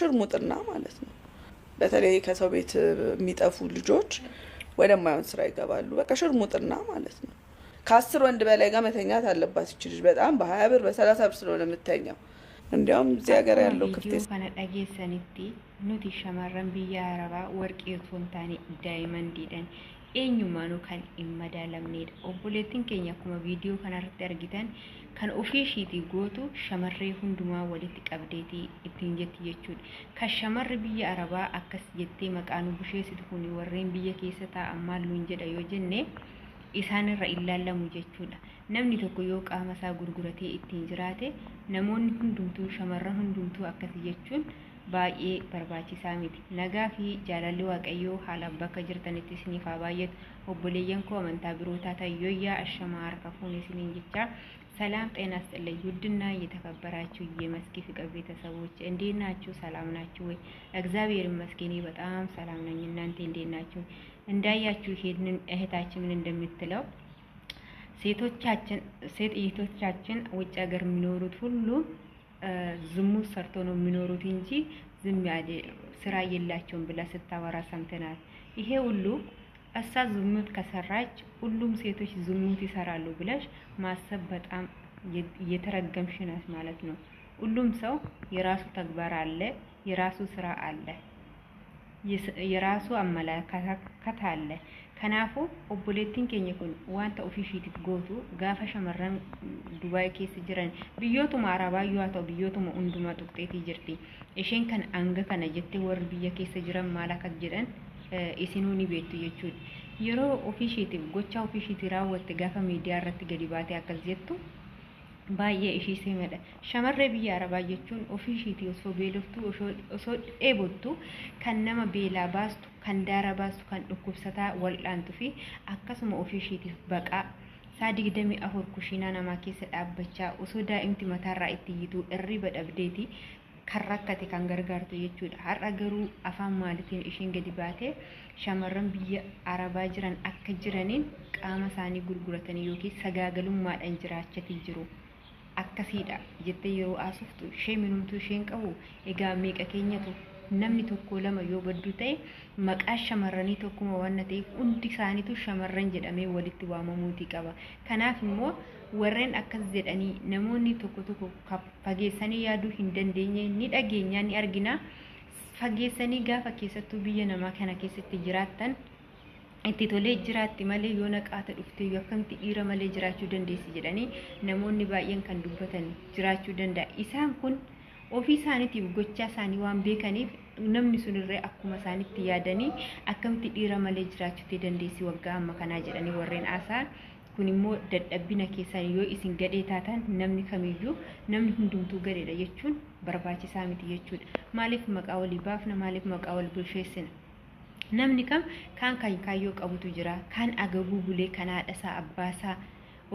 ሽርሙጥና ማለት ነው። በተለይ ከሰው ቤት የሚጠፉ ልጆች ወደማይሆን ስራ ይገባሉ። በቃ ሽርሙጥና ማለት ነው። ከ10 ወንድ በላይ ጋር መተኛት አለባት እቺ ልጅ። በጣም በ20 ብር በ30 ብር ስለሆነ የምትተኛው። እንዲያውም እዚህ ሀገር ያለው ክፍተት ከነዳጌሰኒቲ ኑቲ ሸማረን ብያ አረባ ወርቅ የቶንታኒ ዳይመንዲደን eenyumaanu kan immadaalamneedha. Obboleettiin keenya akkuma viidiyoo kanarratti argitan kan ofii ishiitii gootu shamarree hundumaa walitti qabdeetii ittiin jetti jechuudha. Kan shamarri biyya arabaa akkas jettee maqaan busheessitu kun warreen biyya keessa taa'an maalluun jedha yoo jenne isaanirra ilaalamu jechuudha. Namni tokko yoo qaama isaa gurguratee ittiin jiraate namoonni hundumtuu shamarran hundumtuu akkas jechuun baay'ee barbaachisaa miti. Nagaa fi jaalalli waaqayyoo haala bakka jirtanitti isiniif haa baay'atu. Obboleeyyan koo amantaa birootaa tayyooyyaa ashamaa harka fuun isiniin jecha ሰላም ጤና ይስጥልኝ ውድና እየተከበራችሁ የመስኪ ፍቅር ቤተሰቦች እንዴት ናችሁ? ሰላም ናችሁ ወይ? እግዚአብሔር ይመስገን በጣም ሰላም ነኝ። እናንተ እንዴት ናችሁ? እንዳያችሁ ይሄንን እህታችንን እንደምትለው ሴት እህቶቻችን ውጭ ሀገር የሚኖሩት ሁሉ ዝሙት ሰርቶ ነው የሚኖሩት እንጂ ዝም ያለ ስራ የላቸውም ብላ ስታወራ ሰምተናል። ይሄ ሁሉ እሷ ዝሙት ከሰራች ሁሉም ሴቶች ዝሙት ይሰራሉ ብለሽ ማሰብ በጣም የተረገምሽ ናት ማለት ነው። ሁሉም ሰው የራሱ ተግባር አለ፣ የራሱ ስራ አለ፣ የራሱ አመለካከት አለ። ከናፉ ኦቦሌቲን ኬኛ ኩን ዋንታ ኦፊሺቲት ጎቱ ጋፋ ሸመረን ዱባይ ኬስ ጅረን ቢዮቱማ አረባዩ አተው ቢዮቱማ ኡንዱማ ጡቅጤቲ ጅርቲ እሺን ከን አንገ ከነ ጀቴ ወር ቢየ ኬስ ጅረን ማላከት ጅረን isinuuni beektu jechuudha. Yeroo ofiishiitiif gocha ofiishiitii raawwatte gaafa miidiyaa irratti gadi baatee akkas jettu baay'ee ishii seemedha. Shamarree biyya arabaa jechuun ofiishiitii osoo beeloftuu osoo dheebottu kan nama beelaa baastu, kan daara baastu, kan dhukkubsataa wal'aantu fi akkasuma ofiishiitiif baqaa saa 24 kushiinaa namaa keessa dhaabbachaa osoo daa'imti mataarraa itti yituu irriba dhabdeeti kan rakkate kan gargaartu jechuudha. Har'a garuu afaan maalitiin ishiin gadi baatee shamarran biyya arabaa jiran akka jiraniin qaama isaanii gurguratanii yookiin sagaagalummaadhaan jiraachati jiru. Akkasiidha jettee yeroo asuftu ishee minumtuu isheen qabu egaa meeqa keenyatu namni tokko lama yoo baddu ta'e maqaa shamarranii tokkuma waan ta'eef hundi isaaniitu shamarran jedhamee walitti waamamuuti qaba. Kanaaf immoo warreen akkas jedhanii namoonni tokko fageessanii yaaduu hin dandeenye ni dhageenya ni argina. Fageessanii gaafa keessattuu biyya namaa kana keessatti jiraattan itti tolee jiraatti malee yoo naqaata dhuftee akkamitti dhiira malee jiraachuu dandeessi jedhanii namoonni baay'een kan dubbatan jiraachuu danda'a. Isaan kun ofii isaaniitiif gochaa isaanii waan beekaniif namni sunirree akkuma isaanitti yaadanii akkamitti dhiira malee jiraachuu dandeessi waggaa amma kanaa jedhanii warreen haasa'an. Kun immoo dadhabbina keessan yoo isin gadhee taatan namni kamiyyuu namni hundumtuu gadheedha jechuun barbaachisaa miti jechuudha. Maaliif maqaa walii baafna? Maaliif maqaa wal bulcheessina? Namni kam kan kaayyoo qabutu jira, kan agabuu bulee kan haadhasaa abbaasaa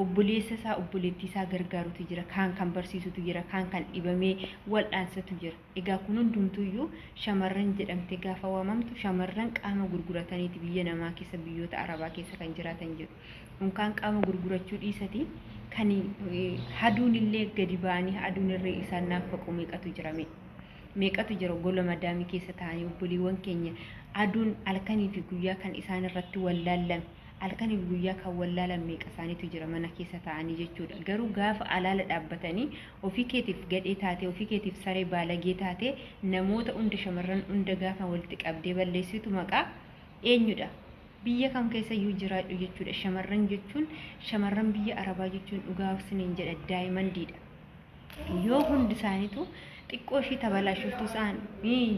obboleessa isaa obboleettii isaa gargaarutu jira, kan barsiisutu jira, kan dhibamee wal'aansatu jira. Egaa kun hundumtuuyyuu shamarran jedhamte gaafa waamamtu shamarran qaama gurgurataniiti biyya namaa keessa biyyoota arabaa keessa kan jiraatan jiru. Unkaan qaama gurgurachuu dhiisati kan haduun illee gadi ba'anii haduun irree isaan naafaqu meeqatu jira gola madaamii keessa ta'anii obboleewwan keenya aduun halkanii fi guyyaa kan isaan irratti wallaallan halkanii fi guyyaa kan wallaalan meeqa isaaniitu jira mana keessa ta'anii jechuudha. Garuu gaafa alaala dhaabbatanii ofii keetiif gadhee taate ofii keetiif saree baalagee taate namoota hunda shamarran hunda gaafa walitti qabdee balleessitu maqaa eenyudha? Biyya kam keessa iyyuu jiraadhu jechuudha. Shamarran jechuun shamarran biyya arabaa jechuun dhugaaf siniin jedha daayimandiidha. Yoo hundi isaaniitu xiqqoo ishii tabalaashoftu isaan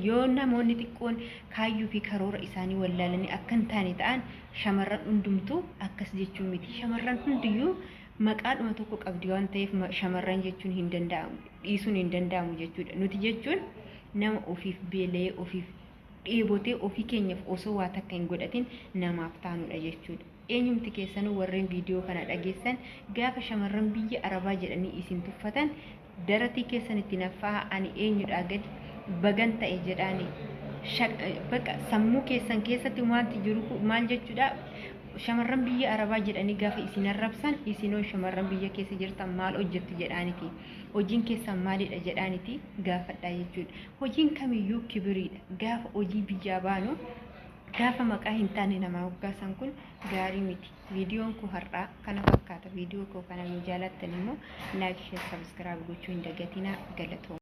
yoo namoonni xiqqoon kaayyuu fi karoora isaanii wallaalanii akka hin taane ta'an shamarran hundumtuu akkas jechuun miti. Shamarran hundiyyuu maqaadhuma tokko qabdi waan ta'eef shamarran jechuun hin danda'amu, dhiisuun hin danda'amu jechuudha. Nuti jechuun nama ofiif beela'ee ofiif dheebotee ofii keenyaaf osoo waa takka hin godhatin namaaf taanudha jechuudha. Eenyumti keessanuu warreen viidiyoo kana dhageessan gaafa shamarran biyya arabaa jedhanii isin tuffatan daratii keessan itti naffaa ani eenyudha gadi bagan ta'e jedhaani bakka sammuu keessan keessatti wanti jiru maal jechuudha. shamarran biyya arabaa jedhanii gaafa isin arrabsan isinoo shamarran biyya keessa jirtan maal hojjettu jedhaaniti hojiin keessan maalidha jedhaaniti gaafadhaa jechuudha. Hojiin kamiyyuu kibiriidha. Gaafa hojii biyyaa baanu gaafa maqaa hin taane nama hoggaasan kun gaarii miti. Viidiyoon koo har'aa kana fakkaata. Viidiyoo koo kana yoo jaalattan immoo laayik, sheer, sabskiraayib gochuu hin dagatinaa. Galatooma.